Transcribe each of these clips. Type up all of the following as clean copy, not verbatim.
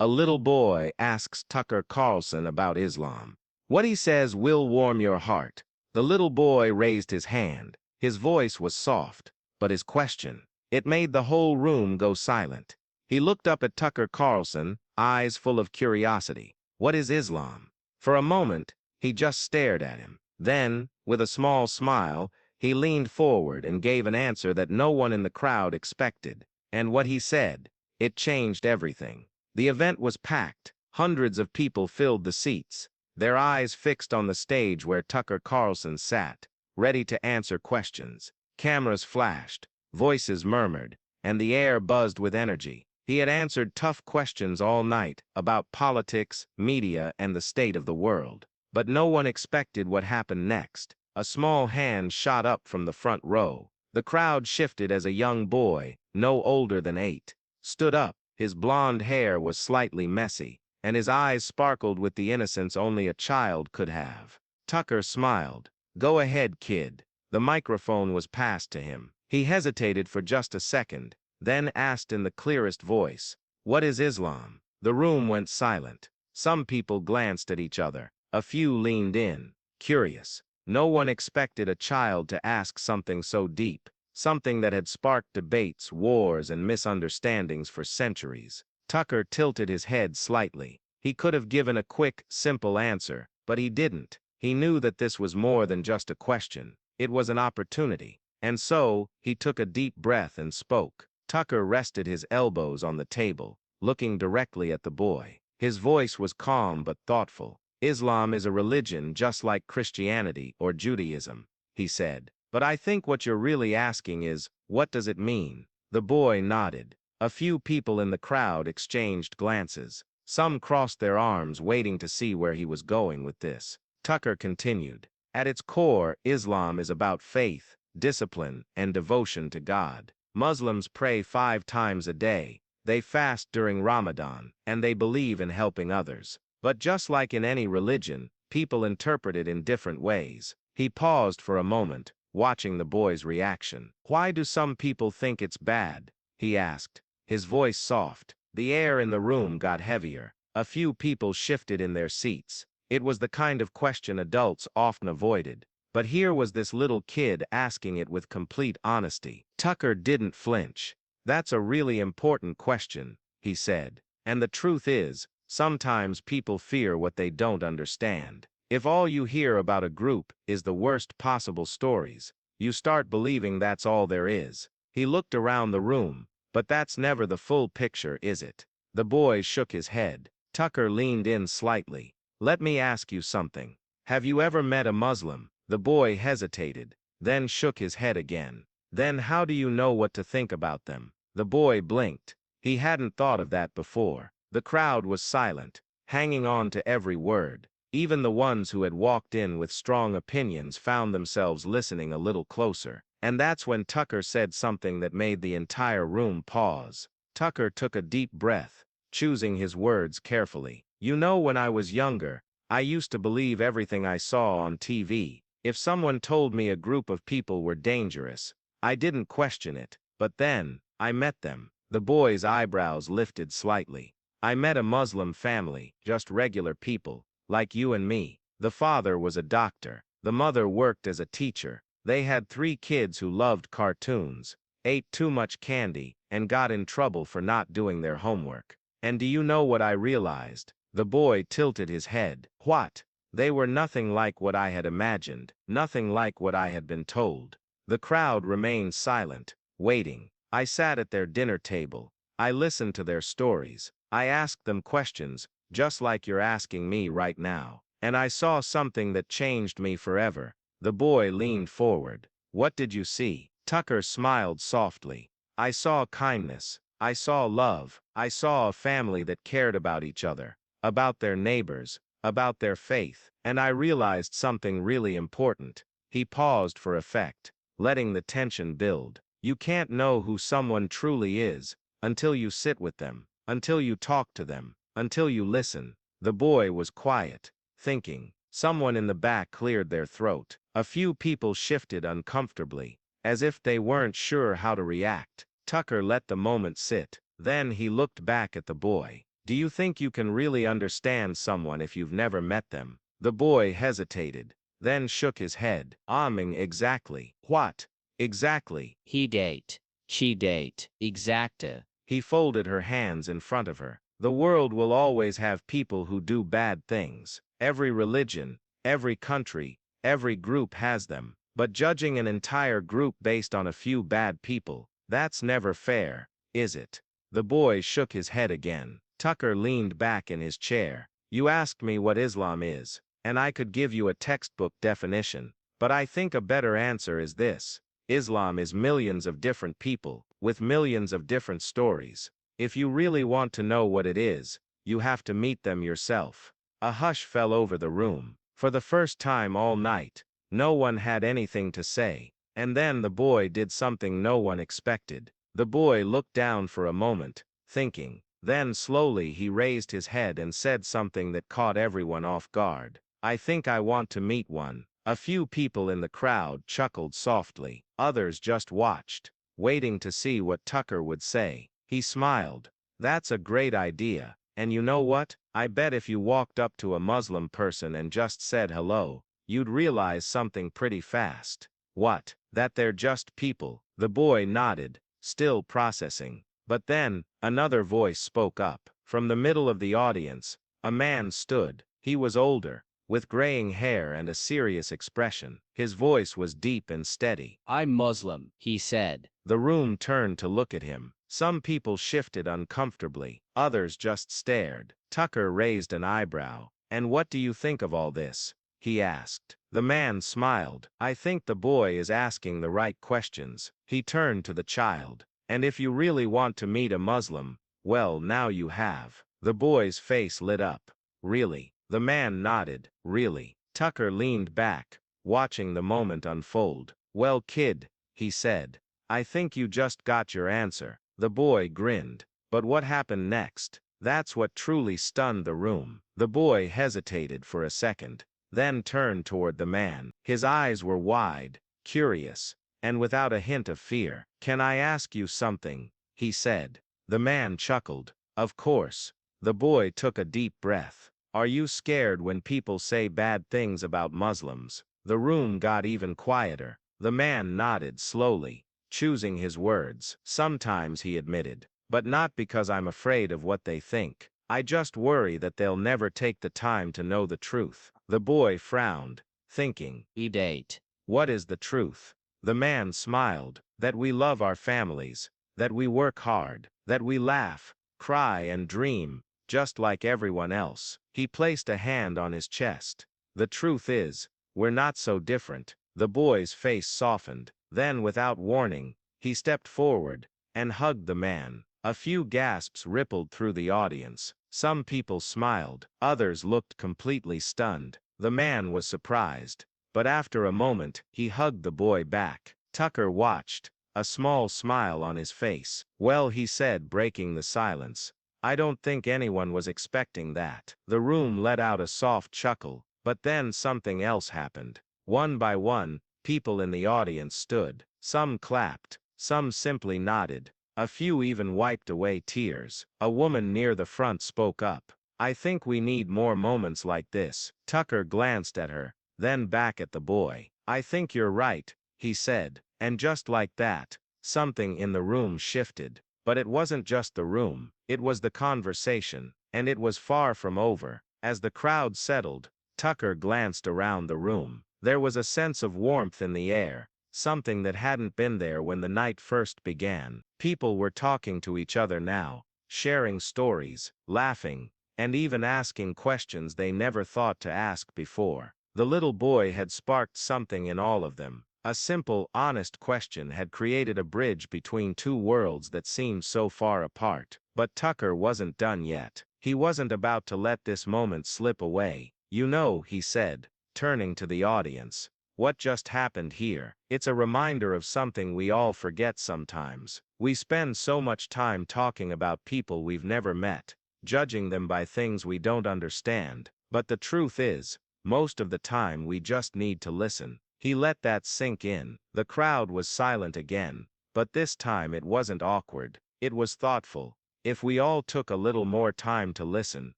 A little boy asks Tucker Carlson about Islam. What he says will warm your heart. The little boy raised his hand. His voice was soft, but his question, it made the whole room go silent. He looked up at Tucker Carlson, eyes full of curiosity. What is Islam? For a moment, he just stared at him. Then, with a small smile, he leaned forward and gave an answer that no one in the crowd expected. And what he said, it changed everything. The event was packed. Hundreds of people filled the seats, their eyes fixed on the stage where Tucker Carlson sat, ready to answer questions. Cameras flashed, voices murmured, and the air buzzed with energy. He had answered tough questions all night about politics, media, and the state of the world. But no one expected what happened next. A small hand shot up from the front row. The crowd shifted as a young boy, no older than 8, stood up. His blond hair was slightly messy, and his eyes sparkled with the innocence only a child could have. Tucker smiled. "Go ahead, kid." The microphone was passed to him. He hesitated for just a second, then asked in the clearest voice, "What is Islam?" The room went silent. Some people glanced at each other. A few leaned in, curious. No one expected a child to ask something so deep, something that had sparked debates, wars, and misunderstandings for centuries. Tucker tilted his head slightly. He could have given a quick, simple answer, but he didn't. He knew that this was more than just a question. It was an opportunity. And so, he took a deep breath and spoke. Tucker rested his elbows on the table, looking directly at the boy. His voice was calm but thoughtful. "Islam is a religion just like Christianity or Judaism," he said. "But I think what you're really asking is, what does it mean?" The boy nodded. A few people in the crowd exchanged glances. Some crossed their arms, waiting to see where he was going with this. Tucker continued, "At its core, Islam is about faith, discipline, and devotion to God. Muslims pray 5 times a day, they fast during Ramadan, and they believe in helping others. But just like in any religion, people interpret it in different ways." He paused for a moment, watching the boy's reaction. "Why do some people think it's bad?" he asked, his voice soft. The air in the room got heavier. A few people shifted in their seats. It was the kind of question adults often avoided. But here was this little kid asking it with complete honesty. Tucker didn't flinch. "That's a really important question," he said. "And the truth is, sometimes people fear what they don't understand. If all you hear about a group is the worst possible stories, you start believing that's all there is." He looked around the room, "But that's never the full picture, is it?" The boy shook his head. Tucker leaned in slightly. "Let me ask you something. Have you ever met a Muslim?" The boy hesitated, then shook his head again. "Then how do you know what to think about them?" The boy blinked. He hadn't thought of that before. The crowd was silent, hanging on to every word. Even the ones who had walked in with strong opinions found themselves listening a little closer. And that's when Tucker said something that made the entire room pause. Tucker took a deep breath, choosing his words carefully. "You know, when I was younger, I used to believe everything I saw on TV. If someone told me a group of people were dangerous, I didn't question it. But then, I met them." The boy's eyebrows lifted slightly. "I met a Muslim family, just regular people, like you and me. The father was a doctor. The mother worked as a teacher. They had 3 kids who loved cartoons, ate too much candy, and got in trouble for not doing their homework. And do you know what I realized?" The boy tilted his head. "What?" "They were nothing like what I had imagined, nothing like what I had been told." The crowd remained silent, waiting. "I sat at their dinner table. I listened to their stories. I asked them questions, just like you're asking me right now. And I saw something that changed me forever." The boy leaned forward. "What did you see?" Tucker smiled softly. "I saw kindness. I saw love. I saw a family that cared about each other, about their neighbors, about their faith. And I realized something really important." He paused for effect, letting the tension build. "You can't know who someone truly is until you sit with them, until you talk to them, until you listen." The boy was quiet, thinking. Someone in the back cleared their throat. A few people shifted uncomfortably, as if they weren't sure how to react. Tucker let the moment sit. Then he looked back at the boy. Do you think you can really understand someone if you've never met them? The boy hesitated, then shook his head, ahming exactly. What? Exactly. He date. She date. Exacta. He folded her hands in front of her. The world will always have people who do bad things. Every religion, every country, every group has them. But judging an entire group based on a few bad people, that's never fair, is it? The boy shook his head again. Tucker leaned back in his chair. You asked me what Islam is, and I could give you a textbook definition, but I think a better answer is this. Islam is millions of different people, with millions of different stories. If you really want to know what it is, you have to meet them yourself. A hush fell over the room. For the first time all night, no one had anything to say, and then the boy did something no one expected. The boy looked down for a moment, thinking. Then slowly he raised his head and said something that caught everyone off guard. I think I want to meet one. A few people in the crowd chuckled softly. Others just watched, waiting to see what Tucker would say. He smiled. That's a great idea. And you know what? I bet if you walked up to a Muslim person and just said hello, you'd realize something pretty fast. What? That they're just people. The boy nodded, still processing. But then, another voice spoke up. From the middle of the audience, a man stood. He was older, with graying hair and a serious expression. His voice was deep and steady. I'm Muslim, he said. The room turned to look at him. Some people shifted uncomfortably. Others just stared. Tucker raised an eyebrow. And what do you think of all this? He asked. The man smiled. I think the boy is asking the right questions. He turned to the child. And if you really want to meet a Muslim, well, now you have. The boy's face lit up. Really? The man nodded. Really? Tucker leaned back, watching the moment unfold. Well, kid, he said, I think you just got your answer. The boy grinned. But what happened next? That's what truly stunned the room. The boy hesitated for a second, then turned toward the man. His eyes were wide, curious, and without a hint of fear. Can I ask you something? He said. The man chuckled. Of course. The boy took a deep breath. Are you scared when people say bad things about Muslims? The room got even quieter. The man nodded slowly, choosing his words. Sometimes, he admitted, but not because I'm afraid of what they think. I just worry that they'll never take the time to know the truth. The boy frowned, thinking. Date. What is the truth? The man smiled. That we love our families, that we work hard, that we laugh, cry and dream, just like everyone else. He placed a hand on his chest. The truth is, we're not so different. The boy's face softened. Then, without warning, he stepped forward and hugged the man. A few gasps rippled through the audience. Some people smiled. Others looked completely stunned. The man was surprised. But after a moment, he hugged the boy back. Tucker watched, a small smile on his face. Well, he said, breaking the silence, I don't think anyone was expecting that. The room let out a soft chuckle, but then something else happened. One by one, people in the audience stood. Some clapped, some simply nodded. A few even wiped away tears. A woman near the front spoke up. I think we need more moments like this. Tucker glanced at her, then back at the boy. I think you're right, he said. And just like that, something in the room shifted. But it wasn't just the room, it was the conversation, and it was far from over. As the crowd settled, Tucker glanced around the room. There was a sense of warmth in the air, something that hadn't been there when the night first began. People were talking to each other now, sharing stories, laughing, and even asking questions they never thought to ask before. The little boy had sparked something in all of them. A simple, honest question had created a bridge between two worlds that seemed so far apart. But Tucker wasn't done yet. He wasn't about to let this moment slip away. You know, he said, turning to the audience, what just happened here? It's a reminder of something we all forget sometimes. We spend so much time talking about people we've never met, judging them by things we don't understand. But the truth is, most of the time we just need to listen. He let that sink in. The crowd was silent again, but this time it wasn't awkward. It was thoughtful. If we all took a little more time to listen,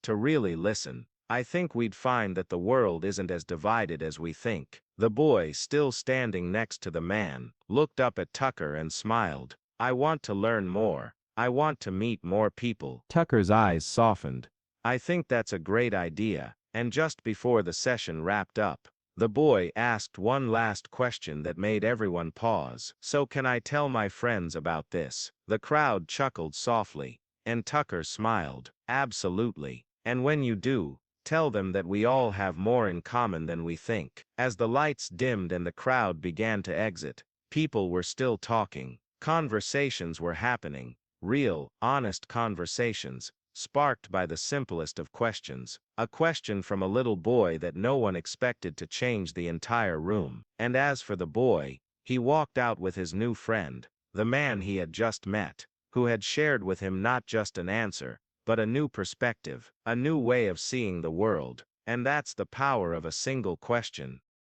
to really listen, I think we'd find that the world isn't as divided as we think. The boy, still standing next to the man, looked up at Tucker and smiled. I want to learn more. I want to meet more people. Tucker's eyes softened. I think that's a great idea. And just before the session wrapped up, the boy asked one last question that made everyone pause. So can I tell my friends about this? The crowd chuckled softly, and Tucker smiled. Absolutely. And when you do, tell them that we all have more in common than we think. As the lights dimmed and the crowd began to exit, people were still talking. Conversations were happening. Real, honest conversations, sparked by the simplest of questions. A question from a little boy that no one expected to change the entire room. And as for the boy, he walked out with his new friend, the man he had just met, who had shared with him not just an answer, but a new perspective, a new way of seeing the world. And that's the power of a single question.